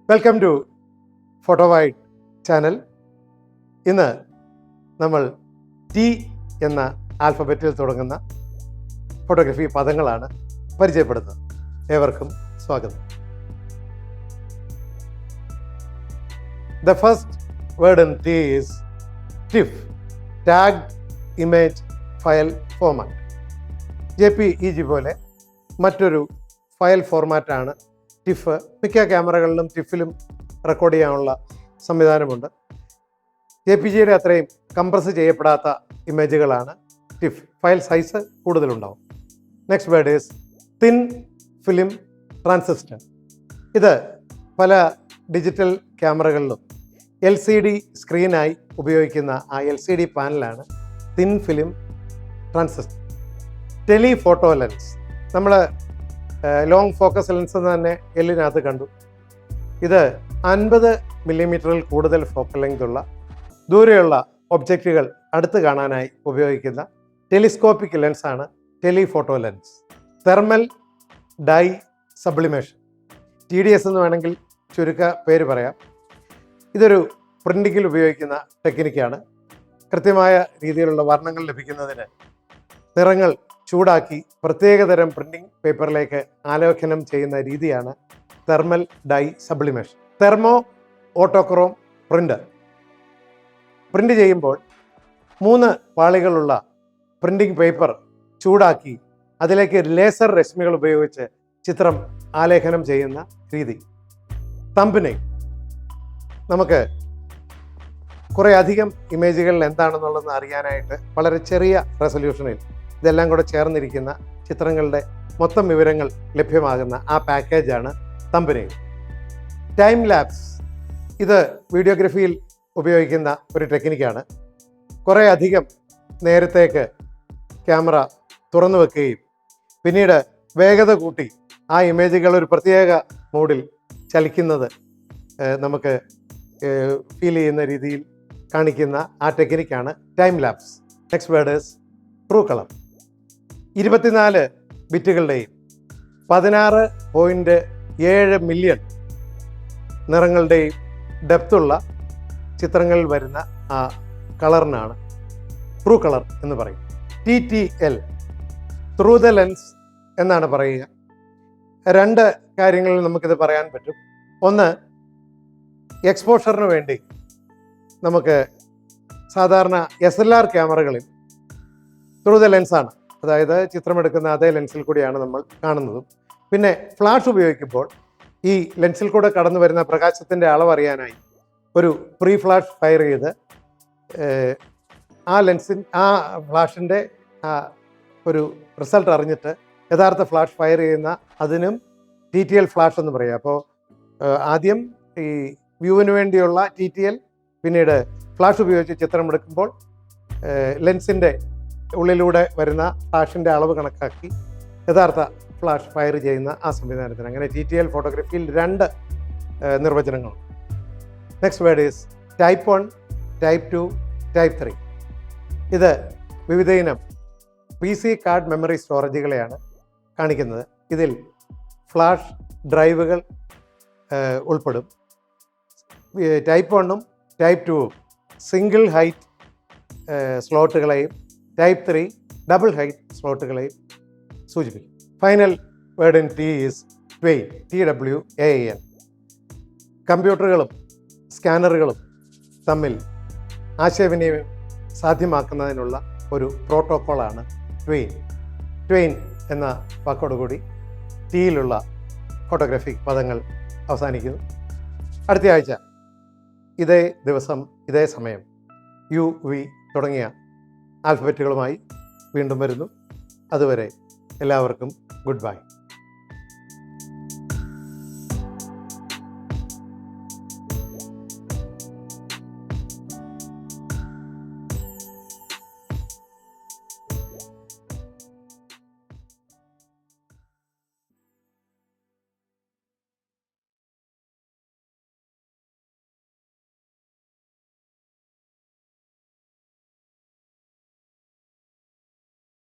Welcome to ഫോട്ടോവൈഡ് channel. ഇന്ന് നമ്മൾ T എന്ന ആൽഫബറ്റിൽ തുടങ്ങുന്ന ഫോട്ടോഗ്രാഫി പദങ്ങളാണ് പരിചയപ്പെടുന്നത്. ഏവർക്കും സ്വാഗതം. The first word in T is TIFF, Tagged Image File Format. JPEG പോലെ മറ്റൊരു ഫയൽ ഫോർമാറ്റാണ് ടിഫ്. മിക്ക ക്യാമറകളിലും ടിഫിലും റെക്കോർഡ് ചെയ്യാനുള്ള സംവിധാനമുണ്ട്. JPGയുടെ അത്രയും കംപ്രസ് ചെയ്യപ്പെടാത്ത ഇമേജുകളാണ് ടിഫ്. ഫയൽ സൈസ് കൂടുതലുണ്ടാവും. Next word is thin film transistor. ഇത് പല ഡിജിറ്റൽ ക്യാമറകളിലും LCD സ്ക്രീനായി ഉപയോഗിക്കുന്ന ആ LCD പാനലാണ് thin film transistor. Telephoto lens, നമ്മൾ ലോങ് ഫോക്കസ് ലെൻസ് എന്ന് തന്നെ എല്ലിനകത്ത് കണ്ടു. ഇത് 50 മില്ലിമീറ്ററിൽ കൂടുതൽ ഫോക്കൽ ലെങ്ത് ഉള്ള ദൂരെയുള്ള ഒബ്ജക്റ്റുകൾ അടുത്ത് കാണാനായി ഉപയോഗിക്കുന്ന ടെലിസ്കോപ്പിക് ലെൻസാണ് telephoto lens. Thermal dye sublimation, TDS എന്ന് വേണമെങ്കിൽ ചുരുക്ക പേര് പറയാം. ഇതൊരു പ്രിൻറ്റിങ്ങിൽ ഉപയോഗിക്കുന്ന ടെക്നിക്കാണ്. കൃത്യമായ രീതിയിലുള്ള വർണ്ണങ്ങൾ ലഭിക്കുന്നതിന് നിറങ്ങൾ ചൂടാക്കി പ്രത്യേകതരം പ്രിൻറ്റിംഗ് പേപ്പറിലേക്ക് ആലേഖനം ചെയ്യുന്ന രീതിയാണ് thermal dye sublimation. Thermo autochrome printer. Print ചെയ്യുമ്പോൾ 3 പാളികളുള്ള പ്രിൻറ്റിംഗ് പേപ്പർ ചൂടാക്കി അതിലേക്ക് ലേസർ രശ്മികൾ ഉപയോഗിച്ച് ചിത്രം ആലേഖനം ചെയ്യുന്ന രീതി. തംബ്നെയിൽ, നമുക്ക് കുറേ അധികം ഇമേജുകളിൽ എന്താണെന്നുള്ളത് അറിയാനായിട്ട് വളരെ ചെറിയ റെസൊല്യൂഷനിൽ ഇതെല്ലാം കൂടെ ചേർന്നിരിക്കുന്ന ചിത്രങ്ങളുടെ മൊത്തം വിവരങ്ങൾ ലഭ്യമാകുന്ന ആ പാക്കേജാണ് തംബ്നെയിൽ. ടൈം ലാപ്സ്, ഇത് വീഡിയോഗ്രഫിയിൽ ഉപയോഗിക്കുന്ന ഒരു ടെക്നിക്കാണ്. കുറേ അധികം നേരത്തേക്ക് ക്യാമറ തുറന്നു വെക്കുകയും പിന്നീട് വേഗത കൂട്ടി ആ ഇമേജുകൾ ഒരു പ്രത്യേക മോഡിൽ ചലിക്കുന്നത് നമുക്ക് ഫീൽ ചെയ്യുന്ന രീതിയിൽ കാണിക്കുന്ന ആ ടെക്നിക്കാണ് time lapse. Next word is true colour. 24 ബിറ്റുകളുടെയും 16.7 മില്യൺ നിറങ്ങളുടെയും ഡെപ്തുള്ള ചിത്രങ്ങളിൽ വരുന്ന ആ കളറിനാണ് ട്രൂ കളർ എന്ന് പറയും. TTL, ത്രൂ ദ ലെൻസ് എന്നാണ് പറയുക. 2 കാര്യങ്ങളിൽ നമുക്കിത് പറയാൻ പറ്റും. ഒന്ന്, എക്സ്പോഷറിന് വേണ്ടി നമുക്ക് സാധാരണ SLR ക്യാമറകളിൽ ത്രൂ ദ ലെൻസാണ്, അതായത് ചിത്രമെടുക്കുന്ന അതേ ലെൻസിൽ കൂടിയാണ് നമ്മൾ കാണുന്നതും. പിന്നെ ഫ്ലാഷ് ഉപയോഗിക്കുമ്പോൾ ഈ ലെൻസിൽ കൂടെ കടന്നു വരുന്ന പ്രകാശത്തിൻ്റെ അളവ് അറിയാനായി ഒരു പ്രീ ഫ്ലാഷ് ഫയർ ചെയ്ത് ആ ഫ്ലാഷിൻ്റെ ഒരു റിസൾട്ട് അറിഞ്ഞിട്ട് യഥാർത്ഥ ഫ്ലാഷ് ഫയർ ചെയ്യുന്ന അതിനും TTL ഫ്ലാഷ് എന്ന് പറയുക. അപ്പോൾ ആദ്യം ഈ വ്യൂവിന് വേണ്ടിയുള്ള TTL, പിന്നീട് ഫ്ലാഷ് ഉപയോഗിച്ച് ചിത്രമെടുക്കുമ്പോൾ ലെൻസിൻ്റെ ഉള്ളിലൂടെ വരുന്ന ഫ്ലാഷിൻ്റെ അളവ് കണക്കാക്കി യഥാർത്ഥ ഫ്ലാഷ് ഫയർ ചെയ്യുന്ന ആ സംവിധാനത്തിന്. അങ്ങനെ TTL ഫോട്ടോഗ്രാഫിയിൽ 2 നിർവചനങ്ങളുണ്ട്. Next word is type 1, type 2, type 3. ഇത് വിവിധ ഇനം PC കാർഡ് മെമ്മറി സ്റ്റോറേജുകളെയാണ് കാണിക്കുന്നത്. ഇതിൽ ഫ്ലാഷ് ഡ്രൈവുകൾ ഉൾപ്പെടും. ടൈപ്പ് 1ഉം ടൈപ്പ് 2ഉം സിംഗിൾ ഹൈറ്റ് സ്ലോട്ടുകളെയും ടൈപ്പ് 3 ഡബിൾ ഹൈറ്റ് സ്ലോട്ടുകളെയും സൂചിപ്പിക്കും. Final word in T is TWAIN, TWAIN. കമ്പ്യൂട്ടറുകളും സ്കാനറുകളും തമ്മിൽ ആശയവിനിമയം സാധ്യമാക്കുന്നതിനുള്ള ഒരു പ്രോട്ടോക്കോളാണ് ട്വെയിൻ. ട്വെയിൻ എന്ന വാക്കോടുകൂടി ടിയിലുള്ള ഫോട്ടോഗ്രാഫിക് പദങ്ങൾ അവസാനിക്കുന്നു. അടുത്ത ആഴ്ച ഇതേ ദിവസം ഇതേ സമയം UV തുടങ്ങിയ ആൽഫബറ്റുകളുമായി വീണ്ടും വരുന്നു. അതുവരെ എല്ലാവർക്കും ഗുഡ് ബൈ.